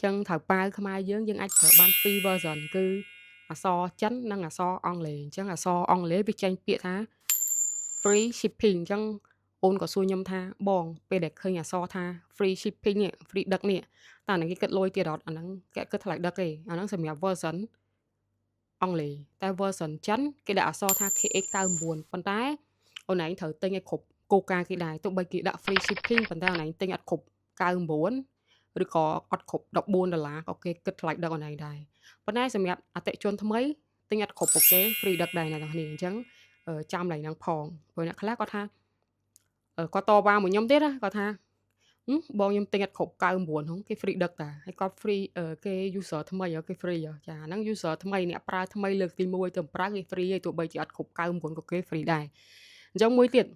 ចឹងត្រូវប៉ាវខ្មែរយើងអាចប្រើបាន2 version គឺអក្សរចិននិងអក្សរអង់គ្លេសអញ្ចឹងអក្សរអង់គ្លេសវាចេញពាក្យថា free shipping អញ្ចឹងអូនក៏សួរខ្ញុំថាបងពេលដែលឃើញអក្សរថា free shipping នេះ free ដឹកនេះតើអាហ្នឹងគេគិតលុយទៀតអត់អាហ្នឹងគេអត់គិតថ្លៃដឹកទេអាហ្នឹងសម្រាប់ version អង់គ្លេសតែ version ចិនគេដាក់អក្សរថា KX99 ប៉ុន្តែអូនឯងត្រូវទិញឲ្យគ្រប់គោលការណ៍គេដែរទោះបីគេដាក់ free shipping ប៉ុន្តែអូនឯងទិញអត់គ្រប់99ឬក៏អត់គ្រប់$14ក៏គេគិតថ្លៃដឹកអូនឯងដែរប៉ុន្តែសម្រាប់អតិថិជនថ្មីទិញអត់គ្រប់អូខេ free ដឹកដែរអ្នកនរគ្នាអញ្ចឹងចាំឡើងហ្នឹងផងព្រោះអ្នកខ្លះគាត់ថាគាត់តវ៉ាមួយខ្ញុំទៀតណាគាត់ថាបងខ្ញុំទិញអត់គ្រប់99ហ្នឹងគេ free ដឹកតាហើយគាត់ free គេ user ថ្មីគេ free ចាអាហ្នឹង user ថ្មីអ្នកប្រើថ្មីលើកទី1ទៅប្រើគេ free ហើយទោះបីជាអត់គ្រប់99ក៏គេ free ដែរអញ្ចឹងមួយទៀត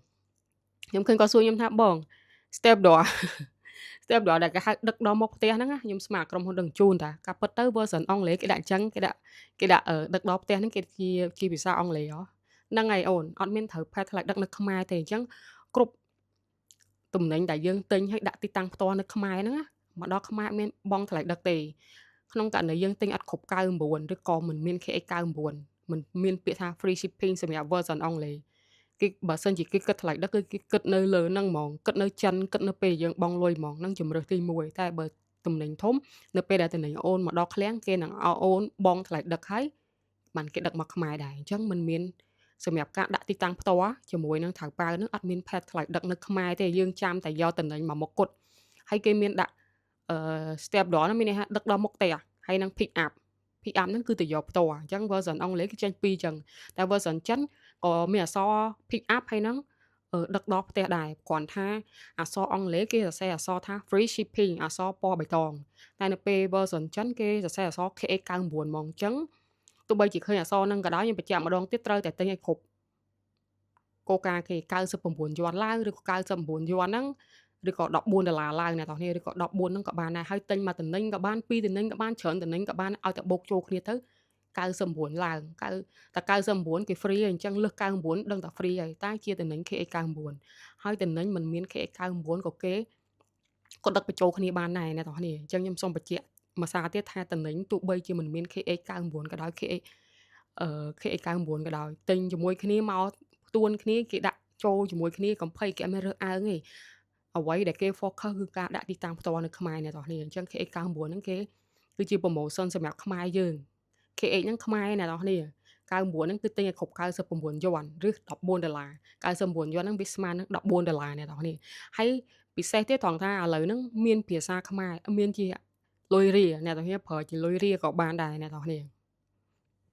ខ្ញុំឃើញគាត់សួរខ្ញុំថាបង step door step door ដែលគេហៅដឹកដល់មកផ្ទះហ្នឹងណាខ្ញុំស្មានក្រុមហ៊ុនដឹកជញ្ជូនតាការពិតទៅ version អង់គ្លេសគេដាក់អញ្ចឹងគេដាក់ដឹកដល់ផ្ទះហ្នឹងគេជាភាសាអង់គ្លេសហ៎ហ្នឹងហើយអូនអត់មានត្រូវផែនថ្លៃដឹកនៅខ្មែរទេអញ្ចឹងគ្រប់ទំនិញដែលយើងទិញហើយដាក់ទីតាំងផ្ទាល់នៅខ្មែរហ្នឹងណាមកដល់ខ្មែរអត់មានបង់ថ្លៃដឹកទេក្នុងករណីយើងទិញអត់គ្រប់99ឬក៏មិនមាន KX99 មិនមានពាក្យថា free shipping សម្រាប់ version អង់គ្លេសគេបើសិនជាគេគិតថ្លៃដឹកគឺគេគិតនៅលើហ្នឹងហ្មងគិតនៅចិនគិតនៅពេលយើងបង់លុយហ្មងហ្នឹងជំរើសទី1តែបើទំនិញធំនៅពេលដែលទំនិញអូនមកដល់ឃ្លាំងគេនឹងឲ្យអូនបង់ថ្លៃដឹកហើយបានគេដឹកមកខ្មែរដែរអញ្ចឹងមិនមានសម្រាប់ការដាក់ទីតាំងផ្ទាល់ជាមួយនឹងថៅប៉ាវហ្នឹងអត់មានផែនថ្លៃដឹកនៅខ្មែរទេយើងចាំតែយកទំនិញមកមុខគត់ហើយគេមានដាក់step door ហ្នឹងមានន័យថាដឹកដល់មុខផ្ទះហើយនឹង pick up pick up ហ្នឹងគឺទៅយកផ្ទាល់អញ្ចឹង version អង់គ្លេសគេចេញ2អញ្ចឹងតែ version ចិនក៏មានអក្សរ pick up ហើយនឹងដឹកដល់ផ្ទះដែរគ្រាន់ថាអក្សរអង់គ្លេសគេសរសេរអក្សរថា free shipping អក្សរពណ៌បៃតងតែនៅពេល version ចិនគេសរសេរអក្សរ KX99 ហ្មងអញ្ចឹងទោះបីជាឃើញអក្សរហ្នឹងក៏ដោយខ្ញុំបញ្ជាក់ម្ដងទៀតត្រូវតែទិញឲ្យគ្រប់គោលការណ៍គេ99យួនឡើងឬក៏99យួនហ្នឹងឬក៏$14ឡើងអ្នកនរគ្នាឬក៏14ហ្នឹងក៏បានដែរហើយទិញមួយតំណែងក៏បាន2តំណែងក៏បានច្រើនតំណែងក៏បានឲ្យតែបូកចូលគ្នាទៅ99ឡើងតែ99គេ free ហើយអញ្ចឹងលើស99ដឹងតែ free ហើយតែជាតំណែង KX99 ហើយតំណែងមិនមាន KX99 ក៏គេក៏ដឹកបញ្ចូលគ្នាបានដែរអ្នកនរគ្នាអញ្ចឹងខ្ញុំសូមបញ្ជាក់មួយសារទៀតថាតំណែងទោះបីជាមិនមាន KX99 ក៏ដោយ KX99 ក៏ដោយទិញជាមួយគ្នាមកផ្ទួនគ្នាគេដាក់ចូលជាមួយគ្នាកំភៃគេអត់មានរើសអើងទេអ្វីដែលគេ focus គឺការដាក់ទីតាំងផ្ទាល់នៅខ្មែរអ្នកនរគ្នាអញ្ចឹង KX99 ហ្នឹងគេគឺជា promotion សម្រាប់ខ្មែរយើង KX ហ្នឹងខ្មែរអ្នកនរគ្នា99ហ្នឹងគឺទិញឲ្យគ្រប់99យួនឬ$14 99យួនហ្នឹងវាស្មើនឹង$14អ្នកនរគ្នាហើយពិសេសទៀតត្រង់ថាឥឡូវហ្នឹងមានភាសាខ្មែរមានជាលុយរៀលអ្នកនរគ្នាប្រើជាលុយរៀលក៏បានដែរអ្នកនរគ្នា